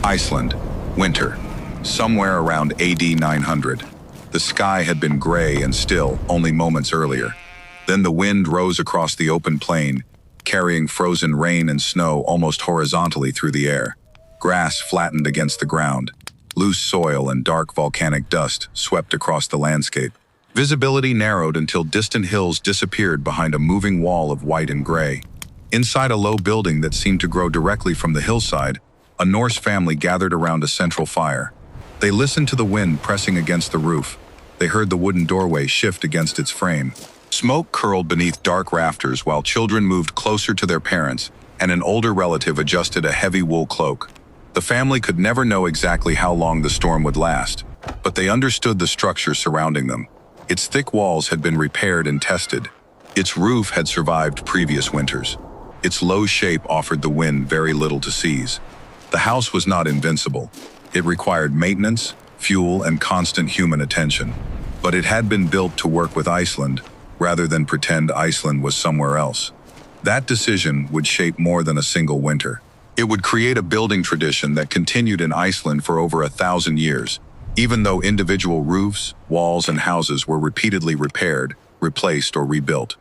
Iceland, winter, somewhere around AD 900. The sky had been gray and still only moments earlier. Then the wind rose across the open plain, carrying frozen rain and snow almost horizontally through the air. Grass flattened against the ground. Loose soil and dark volcanic dust swept across the landscape. Visibility narrowed until distant hills disappeared behind a moving wall of white and gray. Inside a low building that seemed to grow directly from the hillside, a Norse family gathered around a central fire. They listened to the wind pressing against the roof. They heard the wooden doorway shift against its frame. Smoke curled beneath dark rafters while children moved closer to their parents, and an older relative adjusted a heavy wool cloak. The family could never know exactly how long the storm would last, but they understood the structure surrounding them. Its thick walls had been repaired and tested. Its roof had survived previous winters. Its low shape offered the wind very little to seize. The house was not invincible. It required maintenance, fuel, and constant human attention. But it had been built to work with Iceland, rather than pretend Iceland was somewhere else. That decision would shape more than a single winter. It would create a building tradition that continued in Iceland for over 1,000 years, even though individual roofs, walls, and houses were repeatedly repaired, replaced, or rebuilt.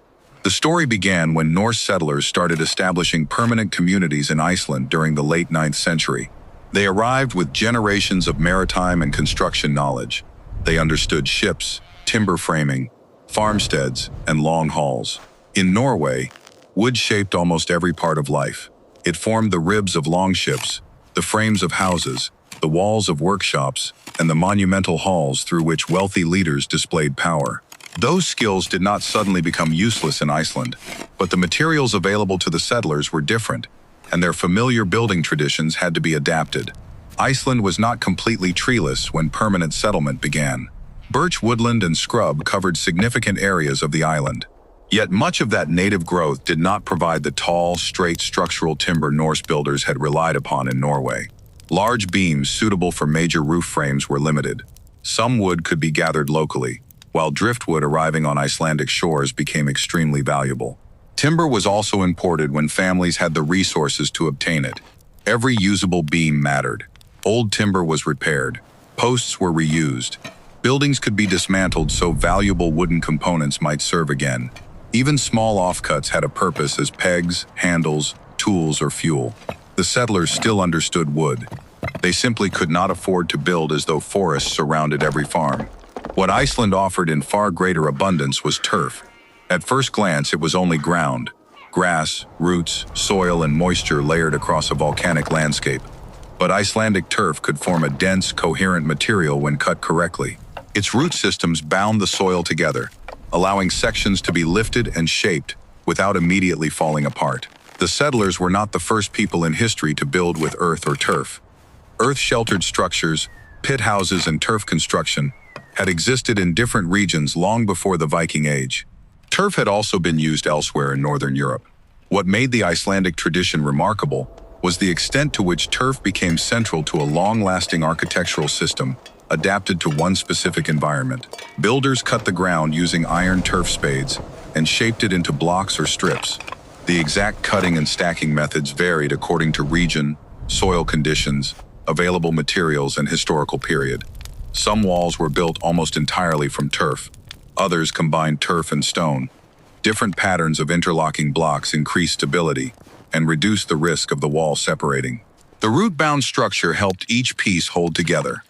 The story began when Norse settlers started establishing permanent communities in Iceland during the late 9th century. They arrived with generations of maritime and construction knowledge. They understood ships, timber framing, farmsteads, and long hauls. In Norway, wood shaped almost every part of life. It formed the ribs of longships, the frames of houses, the walls of workshops, and the monumental halls through which wealthy leaders displayed power. Those skills did not suddenly become useless in Iceland, but the materials available to the settlers were different, and their familiar building traditions had to be adapted. Iceland was not completely treeless when permanent settlement began. Birch woodland and scrub covered significant areas of the island. Yet much of that native growth did not provide the tall, straight structural timber Norse builders had relied upon in Norway. Large beams suitable for major roof frames were limited. Some wood could be gathered locally, while driftwood arriving on Icelandic shores became extremely valuable. Timber was also imported when families had the resources to obtain it. Every usable beam mattered. Old timber was repaired. Posts were reused. Buildings could be dismantled so valuable wooden components might serve again. Even small offcuts had a purpose as pegs, handles, tools, or fuel. The settlers still understood wood. They simply could not afford to build as though forests surrounded every farm. What Iceland offered in far greater abundance was turf. At first glance, it was only ground, grass, roots, soil, and moisture layered across a volcanic landscape. But Icelandic turf could form a dense, coherent material when cut correctly. Its root systems bound the soil together, allowing sections to be lifted and shaped without immediately falling apart. The settlers were not the first people in history to build with earth or turf. Earth-sheltered structures, pit houses, and turf construction had existed in different regions long before the Viking Age. Turf had also been used elsewhere in Northern Europe. What made the Icelandic tradition remarkable was the extent to which turf became central to a long-lasting architectural system adapted to one specific environment. Builders cut the ground using iron turf spades and shaped it into blocks or strips. The exact cutting and stacking methods varied according to region, soil conditions, available materials, and historical period. Some walls were built almost entirely from turf. Others combined turf and stone. Different patterns of interlocking blocks increased stability and reduced the risk of the wall separating. The root-bound structure helped each piece hold together.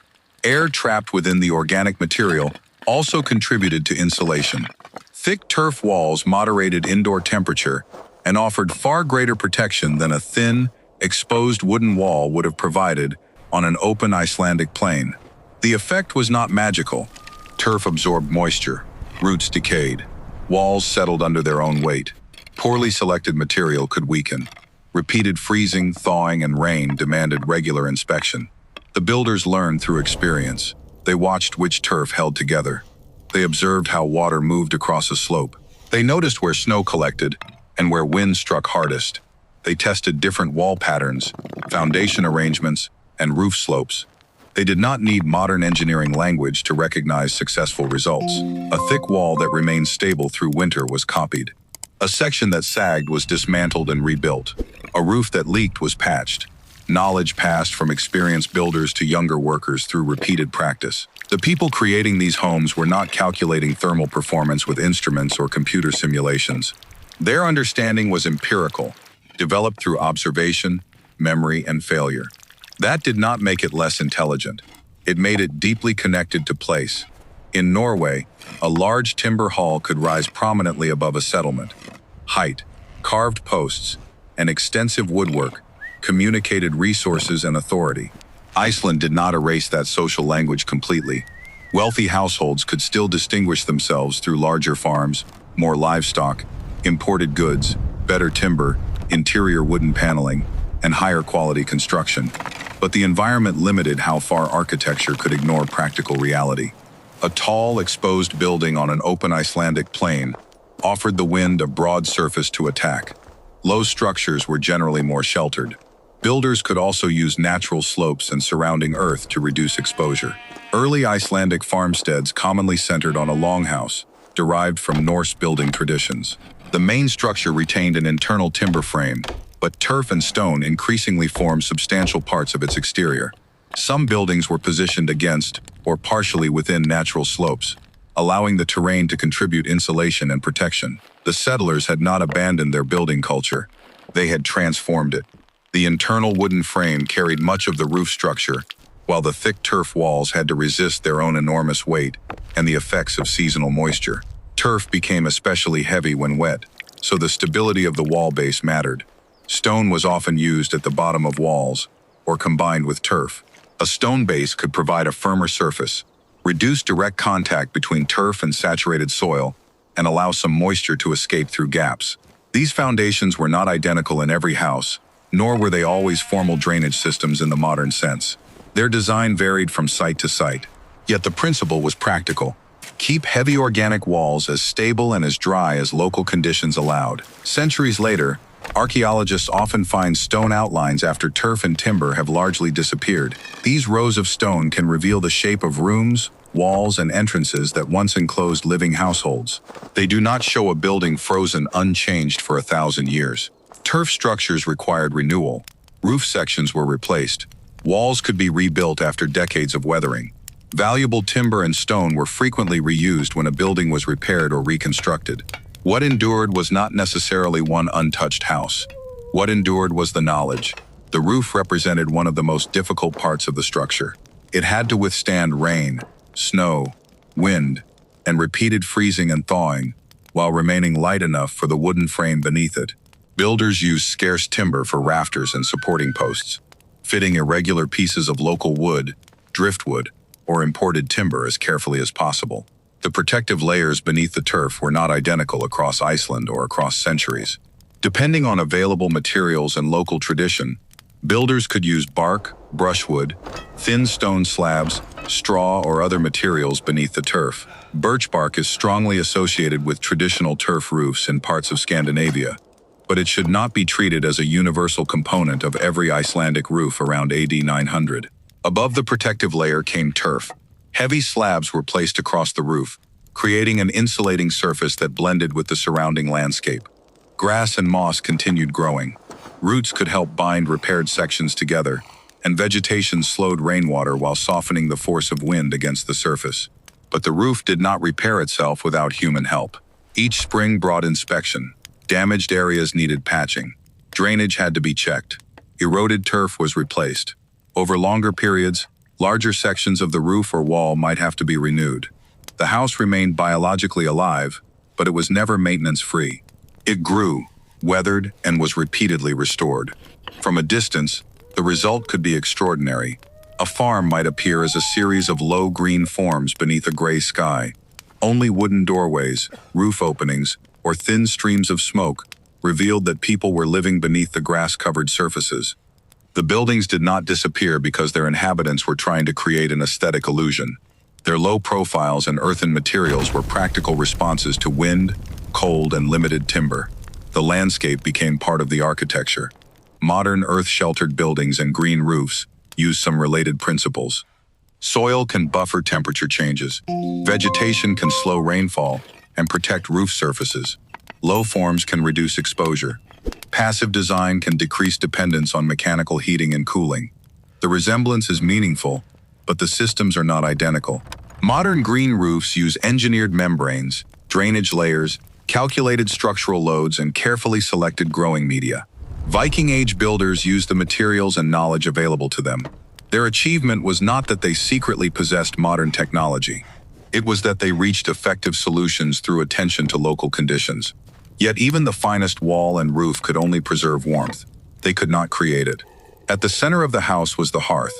Air trapped within the organic material also contributed to insulation. Thick turf walls moderated indoor temperature and offered far greater protection than a thin, exposed wooden wall would have provided on an open Icelandic plain. The effect was not magical. Turf absorbed moisture, roots decayed, walls settled under their own weight. Poorly selected material could weaken. Repeated freezing, thawing, and rain demanded regular inspection. The builders learned through experience. They watched which turf held together. They observed how water moved across a slope. They noticed where snow collected and where wind struck hardest. They tested different wall patterns, foundation arrangements, and roof slopes. They did not need modern engineering language to recognize successful results. A thick wall that remained stable through winter was copied. A section that sagged was dismantled and rebuilt. A roof that leaked was patched. knowledge passed from experienced builders to younger workers through repeated practice. The people creating these homes were not calculating thermal performance with instruments or computer simulations. Their understanding was empirical, developed through observation, memory, and failure. That did not make it less intelligent. It made it deeply connected to place. In Norway, a large timber hall could rise prominently above a settlement. Height, carved posts, and extensive woodwork communicated resources and authority. Iceland did not erase that social language completely. Wealthy households could still distinguish themselves through larger farms, more livestock, imported goods, better timber, interior wooden paneling, and higher quality construction. But the environment limited how far architecture could ignore practical reality. A tall, exposed building on an open Icelandic plain offered the wind a broad surface to attack. Low structures were generally more sheltered. Builders could also use natural slopes and surrounding earth to reduce exposure. Early Icelandic farmsteads commonly centered on a longhouse, derived from Norse building traditions. The main structure retained an internal timber frame, but turf and stone increasingly formed substantial parts of its exterior. Some buildings were positioned against or partially within natural slopes, allowing the terrain to contribute insulation and protection. The settlers had not abandoned their building culture. They had transformed it. The internal wooden frame carried much of the roof structure, while the thick turf walls had to resist their own enormous weight and the effects of seasonal moisture. Turf became especially heavy when wet, so the stability of the wall base mattered. Stone was often used at the bottom of walls or combined with turf. A stone base could provide a firmer surface, reduce direct contact between turf and saturated soil, and allow some moisture to escape through gaps. These foundations were not identical in every house, nor were they always formal drainage systems in the modern sense. Their design varied from site to site, yet the principle was practical. Keep heavy organic walls as stable and as dry as local conditions allowed. Centuries later, archaeologists often find stone outlines after turf and timber have largely disappeared. These rows of stone can reveal the shape of rooms, walls, and entrances that once enclosed living households. They do not show a building frozen unchanged for 1,000 years. Turf structures required renewal. Roof sections were replaced. Walls could be rebuilt after decades of weathering. Valuable timber and stone were frequently reused when a building was repaired or reconstructed. What endured was not necessarily one untouched house. What endured was the knowledge. The roof represented one of the most difficult parts of the structure. It had to withstand rain, snow, wind, and repeated freezing and thawing, while remaining light enough for the wooden frame beneath it. Builders used scarce timber for rafters and supporting posts, fitting irregular pieces of local wood, driftwood, or imported timber as carefully as possible. The protective layers beneath the turf were not identical across Iceland or across centuries. Depending on available materials and local tradition, builders could use bark, brushwood, thin stone slabs, straw, or other materials beneath the turf. Birch bark is strongly associated with traditional turf roofs in parts of Scandinavia, but it should not be treated as a universal component of every Icelandic roof around AD 900. Above the protective layer came turf. Heavy slabs were placed across the roof, creating an insulating surface that blended with the surrounding landscape. Grass and moss continued growing. Roots could help bind repaired sections together, and vegetation slowed rainwater while softening the force of wind against the surface. But the roof did not repair itself without human help. Each spring brought inspection. Damaged areas needed patching. Drainage had to be checked. Eroded turf was replaced. Over longer periods, larger sections of the roof or wall might have to be renewed. The house remained biologically alive, but it was never maintenance-free. It grew, weathered, and was repeatedly restored. From a distance, the result could be extraordinary. A farm might appear as a series of low green forms beneath a gray sky. Only wooden doorways, roof openings, or thin streams of smoke revealed that people were living beneath the grass-covered surfaces. The buildings did not disappear because their inhabitants were trying to create an aesthetic illusion. Their low profiles and earthen materials were practical responses to wind, cold, and limited timber. The landscape became part of the architecture. Modern earth-sheltered buildings and green roofs use some related principles. Soil can buffer temperature changes. Vegetation can slow rainfall and protect roof surfaces. Low forms can reduce exposure. Passive design can decrease dependence on mechanical heating and cooling. The resemblance is meaningful, but the systems are not identical. Modern green roofs use engineered membranes, drainage layers, calculated structural loads, and carefully selected growing media. Viking Age builders used the materials and knowledge available to them. Their achievement was not that they secretly possessed modern technology. It was that they reached effective solutions through attention to local conditions. Yet even the finest wall and roof could only preserve warmth. They could not create it. At the center of the house was the hearth.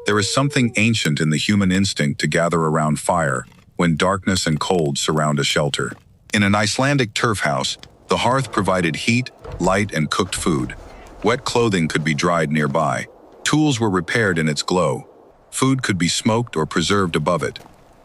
There is something ancient in the human instinct to gather around fire when darkness and cold surround a shelter. In an Icelandic turf house, the hearth provided heat, light, and cooked food. Wet clothing could be dried nearby. Tools were repaired in its glow. Food could be smoked or preserved above it.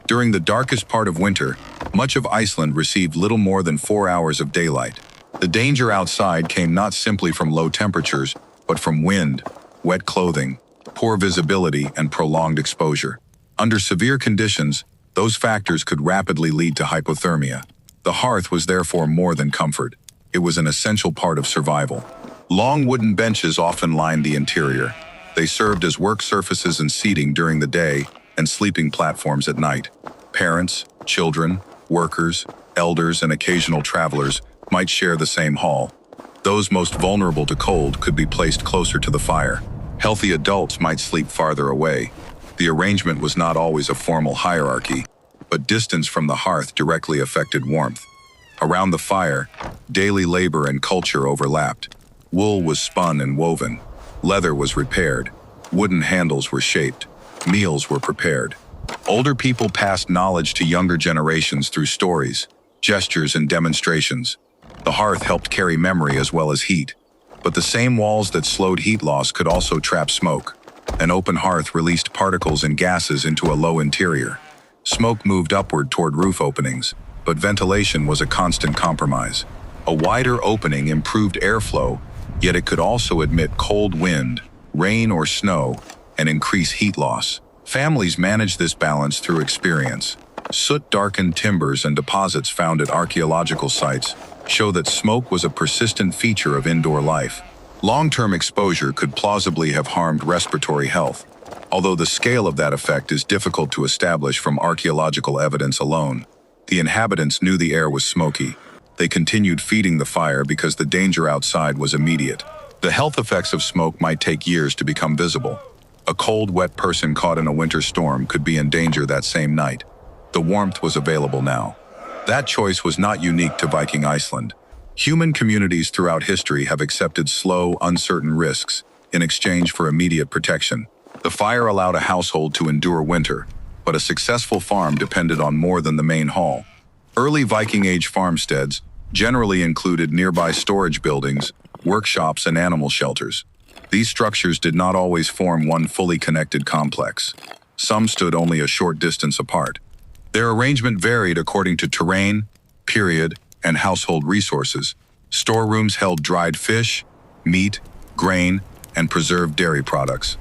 During the darkest part of winter, much of Iceland received little more than 4 hours of daylight. The danger outside came not simply from low temperatures, but from wind, wet clothing, poor visibility, and prolonged exposure. Under severe conditions, those factors could rapidly lead to hypothermia. The hearth was therefore more than comfort. It was an essential part of survival. Long wooden benches often lined the interior. They served as work surfaces and seating during the day and sleeping platforms at night. Parents, children, workers, elders, and occasional travelers might share the same hall. Those most vulnerable to cold could be placed closer to the fire. Healthy adults might sleep farther away. The arrangement was not always a formal hierarchy, but distance from the hearth directly affected warmth. Around the fire, daily labor and culture overlapped. Wool was spun and woven. Leather was repaired. Wooden handles were shaped. Meals were prepared. Older people passed knowledge to younger generations through stories, gestures, and demonstrations. The hearth helped carry memory as well as heat. But the same walls that slowed heat loss could also trap smoke. An open hearth released particles and gases into a low interior. Smoke moved upward toward roof openings, but ventilation was a constant compromise. A wider opening improved airflow, yet it could also admit cold wind, rain, or snow, and increase heat loss. Families managed this balance through experience. Soot-darkened timbers and deposits found at archaeological sites show that smoke was a persistent feature of indoor life. Long-term exposure could plausibly have harmed respiratory health, although the scale of that effect is difficult to establish from archaeological evidence alone. The inhabitants knew the air was smoky. They continued feeding the fire because the danger outside was immediate. The health effects of smoke might take years to become visible. A cold, wet person caught in a winter storm could be in danger that same night. The warmth was available now. That choice was not unique to Viking Iceland. Human communities throughout history have accepted slow, uncertain risks in exchange for immediate protection. The fire allowed a household to endure winter, but a successful farm depended on more than the main hall. Early Viking Age farmsteads generally included nearby storage buildings, workshops, and animal shelters. These structures did not always form one fully connected complex. Some stood only a short distance apart. Their arrangement varied according to terrain, period, and household resources. Storerooms held dried fish, meat, grain, and preserved dairy products.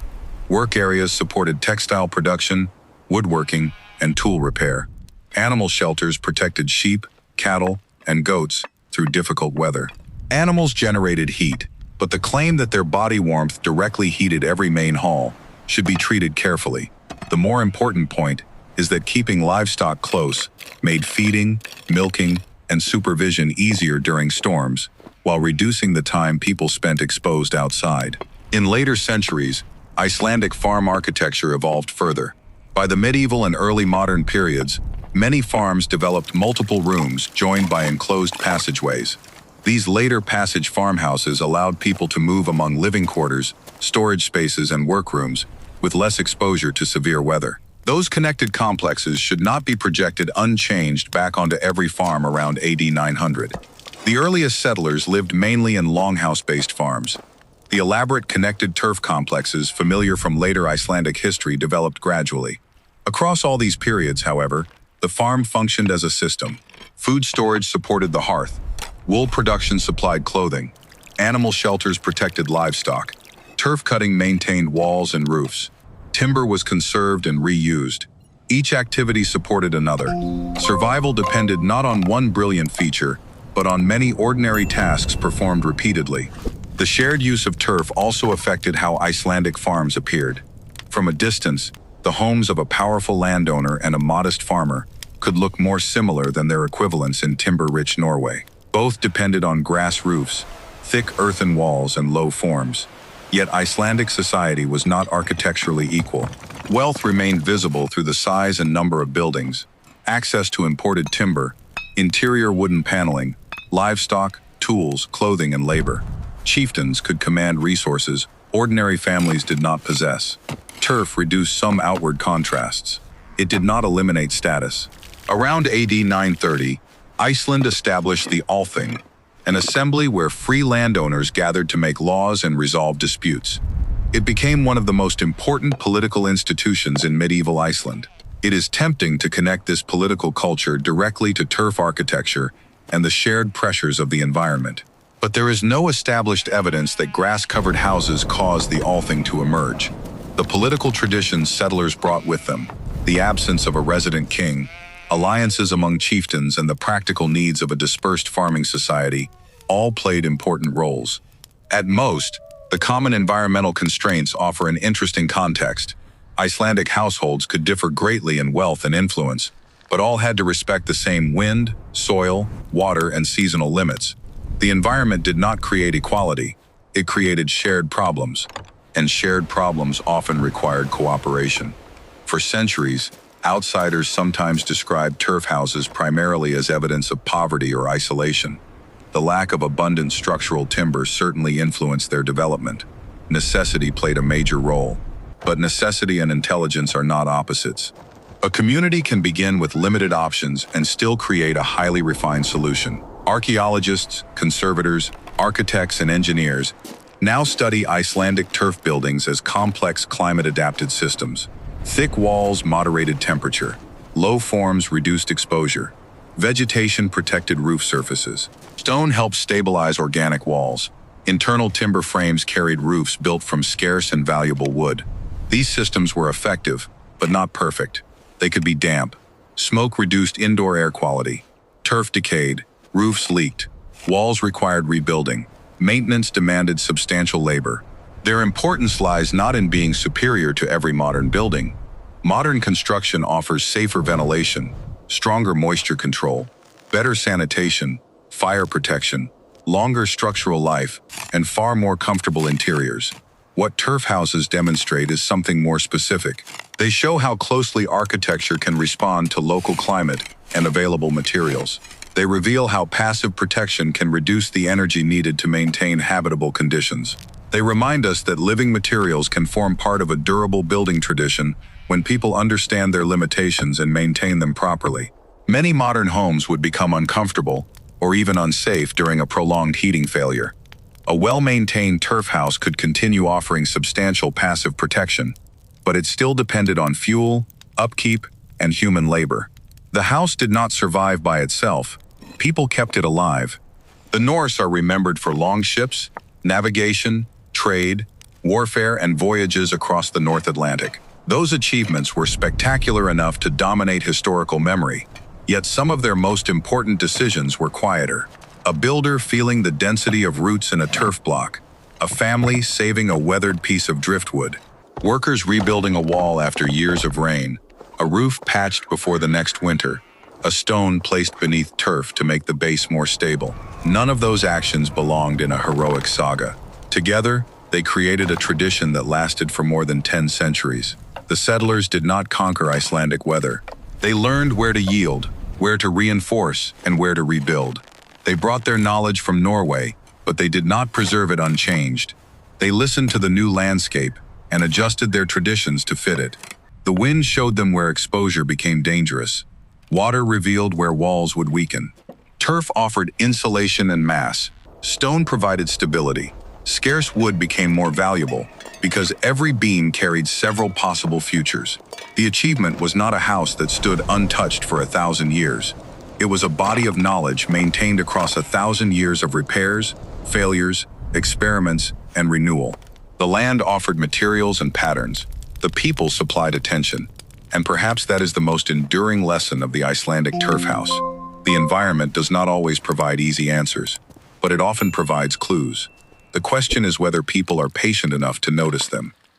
Work areas supported textile production, woodworking, and tool repair. Animal shelters protected sheep, cattle, and goats through difficult weather. Animals generated heat, but the claim that their body warmth directly heated every main hall should be treated carefully. The more important point is that keeping livestock close made feeding, milking, and supervision easier during storms, while reducing the time people spent exposed outside. In later centuries, Icelandic farm architecture evolved further. By the medieval and early modern periods, many farms developed multiple rooms joined by enclosed passageways. These later passage farmhouses allowed people to move among living quarters, storage spaces, and workrooms with less exposure to severe weather. Those connected complexes should not be projected unchanged back onto every farm around AD 900. The earliest settlers lived mainly in longhouse-based farms. The elaborate connected turf complexes familiar from later Icelandic history developed gradually. Across all these periods, however, the farm functioned as a system. Food storage supported the hearth. Wool production supplied clothing. Animal shelters protected livestock. Turf cutting maintained walls and roofs. Timber was conserved and reused. Each activity supported another. Survival depended not on one brilliant feature, but on many ordinary tasks performed repeatedly. The shared use of turf also affected how Icelandic farms appeared. From a distance, the homes of a powerful landowner and a modest farmer could look more similar than their equivalents in timber-rich Norway. Both depended on grass roofs, thick earthen walls, and low forms. Yet Icelandic society was not architecturally equal. Wealth remained visible through the size and number of buildings, access to imported timber, interior wooden paneling, livestock, tools, clothing, and labor. Chieftains could command resources ordinary families did not possess. Turf reduced some outward contrasts. It did not eliminate status. Around AD 930, Iceland established the Althing, an assembly where free landowners gathered to make laws and resolve disputes. It became one of the most important political institutions in medieval Iceland. It is tempting to connect this political culture directly to turf architecture and the shared pressures of the environment. But there is no established evidence that grass-covered houses caused the Althing to emerge. The political traditions settlers brought with them, the absence of a resident king, alliances among chieftains, and the practical needs of a dispersed farming society all played important roles. At most, the common environmental constraints offer an interesting context. Icelandic households could differ greatly in wealth and influence, but all had to respect the same wind, soil, water, and seasonal limits. The environment did not create equality, it created shared problems, and shared problems often required cooperation. For centuries, outsiders sometimes described turf houses primarily as evidence of poverty or isolation. The lack of abundant structural timber certainly influenced their development. Necessity played a major role, but necessity and intelligence are not opposites. A community can begin with limited options and still create a highly refined solution. Archaeologists, conservators, architects, and engineers now study Icelandic turf buildings as complex climate-adapted systems. Thick walls moderated temperature, low forms reduced exposure, vegetation protected roof surfaces. Stone helped stabilize organic walls. Internal timber frames carried roofs built from scarce and valuable wood. These systems were effective, but not perfect. They could be damp. Smoke reduced indoor air quality. Turf decayed. Roofs leaked. Walls required rebuilding. Maintenance demanded substantial labor. Their importance lies not in being superior to every modern building. Modern construction offers safer ventilation, stronger moisture control, better sanitation, fire protection, longer structural life, and far more comfortable interiors. What turf houses demonstrate is something more specific. They show how closely architecture can respond to local climate and available materials. They reveal how passive protection can reduce the energy needed to maintain habitable conditions. They remind us that living materials can form part of a durable building tradition when people understand their limitations and maintain them properly. Many modern homes would become uncomfortable or even unsafe during a prolonged heating failure. A well-maintained turf house could continue offering substantial passive protection, but it still depended on fuel, upkeep, and human labor. The house did not survive by itself. People kept it alive. The Norse are remembered for longships, navigation, trade, warfare, and voyages across the North Atlantic. Those achievements were spectacular enough to dominate historical memory, yet some of their most important decisions were quieter. A builder feeling the density of roots in a turf block, a family saving a weathered piece of driftwood, workers rebuilding a wall after years of rain, a roof patched before the next winter, a stone placed beneath turf to make the base more stable. None of those actions belonged in a heroic saga. Together, they created a tradition that lasted for more than 10 centuries. The settlers did not conquer Icelandic weather. They learned where to yield, where to reinforce, and where to rebuild. They brought their knowledge from Norway, but they did not preserve it unchanged. They listened to the new landscape and adjusted their traditions to fit it. The wind showed them where exposure became dangerous. Water revealed where walls would weaken. Turf offered insulation and mass. Stone provided stability. Scarce wood became more valuable because every beam carried several possible futures. The achievement was not a house that stood untouched for 1,000 years. It was a body of knowledge maintained across 1,000 years of repairs, failures, experiments, and renewal. The land offered materials and patterns. The people supplied attention. And perhaps that is the most enduring lesson of the Icelandic turf house. The environment does not always provide easy answers, but it often provides clues. The question is whether people are patient enough to notice them.